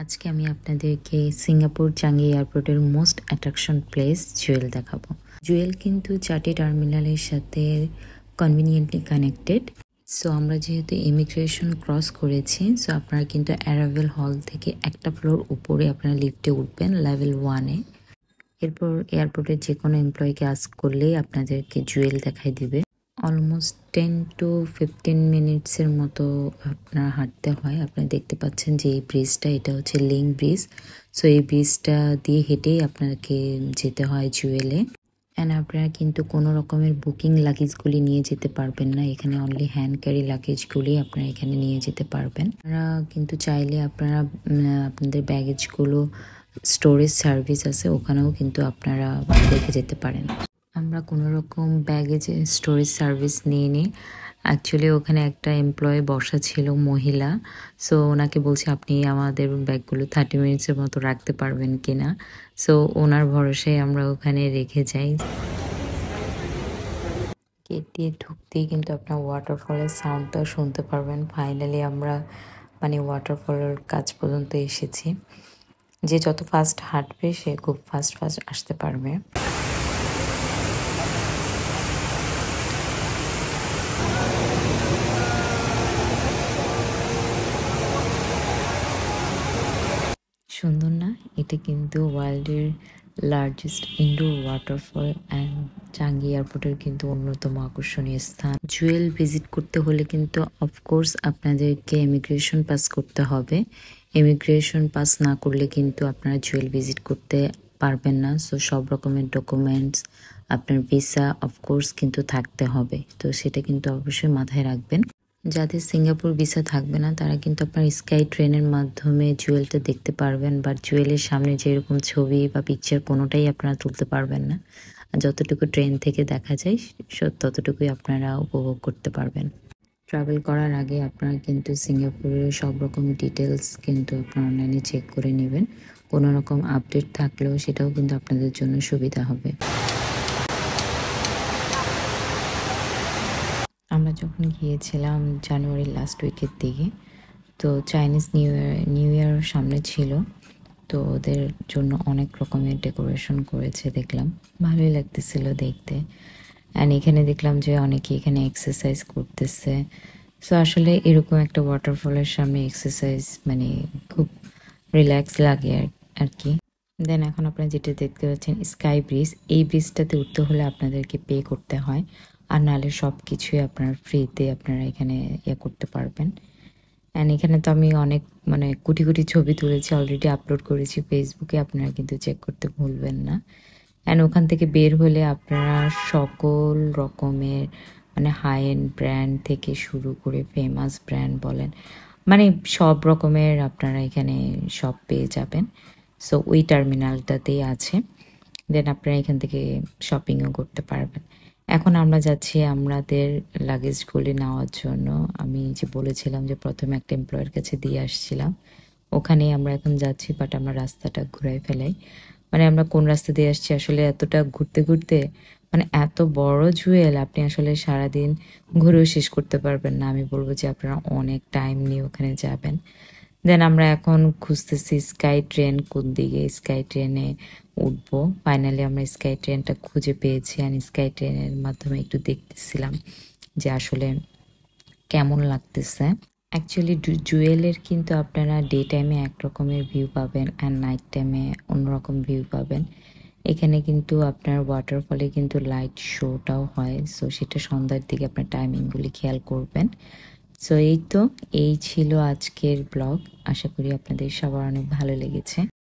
আজকে আমি আপনাদেরকে সিঙ্গাপুর চাঙ্গি এয়ারপোর্টের মোস্ট অ্যাট্রাকশন প্লেস জুয়েল দেখাবো। জুয়েল কিন্তু 4টি টার্মিনালের সাথে কনভিনিয়েন্টলি কানেক্টেড। সো আমরা যেহেতু ইমিগ্রেশন ক্রস করেছি, সো আপনারা কিন্তু অ্যারাইভাল হল থেকে একটা ফ্লোর উপরে আপনারা লিফটে উঠবেন লেভেল 1-এ। এরপর এয়ারপোর্টের যে কোনো এমপ্লয়িকে আস্ক করলেই আপনাদেরকে জুয়েল দেখাই দিবে। অলমোস্ট 10 to 15 মিনিটসের মতো আপনার হাঁটতে হয়। আপনি দেখতে পাচ্ছেন যে এই ব্রিজটা, এটা হচ্ছে লিং ব্রিজ। সো এই ব্রিজটা দিয়ে হেঁটেই আপনাকে যেতে হয় জুয়েলে। অ্যান্ড আপনারা কিন্তু কোনো রকমের বুকিং লাগেজগুলি নিয়ে যেতে পারবেন না। এখানে অনলি হ্যান্ড ক্যারি লাগেজগুলি আপনারা এখানে নিয়ে যেতে পারবেন। আপনারা কিন্তু চাইলে আপনারা আপনাদের ব্যাগেজগুলো স্টোরেজ সার্ভিস আছে, ওখানেও কিন্তু আপনারা রেখে যেতে পারেন। আমরা কোনো রকম ব্যাগেজ স্টোরেজ সার্ভিস নিয়ে নিই। অ্যাকচুয়ালি ওখানে একটা এমপ্লয়ি বসা ছিল, মহিলা। সো ওনাকে বলছি আপনি আমাদের ব্যাগগুলো 30 মিনিটসের মতো রাখতে পারবেন কিনা। সো ওনার ভরসায় আমরা ওখানে রেখে যাই। গেট দিয়ে ঢুকতেই কিন্তু আপনার ওয়াটারফলের সাউন্ডটা শুনতে পারবেন। ফাইনালি আমরা ওয়াটারফলের কাছ পর্যন্ত এসেছি। যে যত ফাস্ট হাঁটবে সে খুব ফাস্ট আসতে পারবে। সুন্দর না? এটা কিন্তু ওয়ার্ল্ডের লার্জেস্ট ইনডোর ওয়াটারফল অ্যান্ড চাঙ্গি এয়ারপোর্টের কিন্তু অন্যতম আকর্ষণীয় স্থান। জুয়েল ভিজিট করতে হলে কিন্তু অফকোর্স আপনাদেরকে ইমিগ্রেশন পাস করতে হবে। ইমিগ্রেশন পাস না করলে কিন্তু আপনারা জুয়েল ভিজিট করতে পারবেন না। সো সব রকমের ডকুমেন্টস, আপনার ভিসা অফকোর্স কিন্তু থাকতে হবে। তো সেটা কিন্তু অবশ্যই মাথায় রাখবেন। যাদের সিঙ্গাপুর ভিসা থাকবে না তারা কিন্তু আপনার স্কাই ট্রেনের মাধ্যমে জুয়েলটা দেখতে পারবেন, বাট জুয়েলের সামনে যেরকম ছবি বা পিকচার কোনোটাই আপনারা তুলতে পারবেন না। আর যতটুকু ট্রেন থেকে দেখা যায় ততটুকুই আপনারা উপভোগ করতে পারবেন। ট্রাভেল করার আগে আপনারা কিন্তু সিঙ্গাপুরের সব রকম ডিটেলস কিন্তু আপনারা অনলাইনে চেক করে নেবেন। কোনো রকম আপডেট থাকলেও সেটাও কিন্তু আপনাদের জন্য সুবিধা হবে। আমরা যখন গিয়েছিলাম জানুয়ারির লাস্ট উইকের দিকে, তো চাইনিজ নিউ ইয়ার সামনে ছিল, তো ওদের জন্য অনেক রকমের ডেকোরেশন করেছে দেখলাম, ভালোই লাগতেছিল দেখতে। অ্যান্ড এখানে দেখলাম যে অনেকে এখানে এক্সারসাইজ করতেছে। সো আসলে এরকম একটা ওয়াটারফলের সামনে এক্সারসাইজ খুব রিল্যাক্স লাগে আর কি। দেন এখন আপনারা যেটা দেখতে পাচ্ছেন স্কাই ব্রিজ, এই ব্রিজটাতে উঠতে হলে আপনাদেরকে পে করতে হয়, আর নাহলে সব কিছুই আপনার ফ্রিতে আপনারা এখানে করতে পারবেন। অ্যান্ড এখানে তো আমি অনেক কোটি কোটি ছবি তুলেছি, অলরেডি আপলোড করেছি ফেসবুকে, আপনারা কিন্তু চেক করতে ভুলবেন না। অ্যান্ড ওখান থেকে বের হলে আপনারা সকল রকমের হাই এন্ড ব্র্যান্ড থেকে শুরু করে ফেমাস ব্র্যান্ড বলেন, সব রকমের আপনারা এখানে সব পেয়ে যাবেন। সো ওই টার্মিনালটাতেই আছে। দেন আপনারা এখান থেকে শপিংও করতে পারবেন। এখন আমরা যাচ্ছি আমাদের লাগেজগুলি নেওয়ার জন্য। আমি যে বলেছিলাম যে প্রথমে একটা এমপ্লয়ের কাছে দিয়ে আসছিলাম, ওখানেই আমরা এখন যাচ্ছি। বাট আমরা রাস্তাটা ঘুরাই ফেলাই। আমরা কোন রাস্তা দিয়ে আসছি আসলে এতটা ঘুরতে ঘুরতে এত বড় জুয়েল আপনি আসলে সারাদিন ঘুরেও শেষ করতে পারবেন না। আমি বলবো যে আপনারা অনেক টাইম নিয়ে ওখানে যাবেন। দেন আমরা এখন খুঁজতেছি স্কাই ট্রেন কোন দিকে, স্কাই ট্রেনে উঠবো। ফাইনালি আমরা স্কাই ট্রেনটা খুঁজে পেয়েছি। আর স্কাই ট্রেনের মাধ্যমে একটু দেখতেছিলাম যে আসলে কেমন লাগতেছে। অ্যাকচুয়ালি জুয়েলের কিন্তু আপনারা ডে টাইমে এক রকমের ভিউ পাবেন অ্যান্ড নাইট টাইমে অন্যরকম ভিউ পাবেন। এখানে কিন্তু আপনার ওয়াটারফলে কিন্তু লাইট শোটাও হয়। সো সেটা সন্ধ্যার দিকে আপনার টাইমিংগুলি খেয়াল করবেন। সো এই ছিল আজকের ব্লগ। আশা করি আপনাদের সবার অনেক ভালো লেগেছে।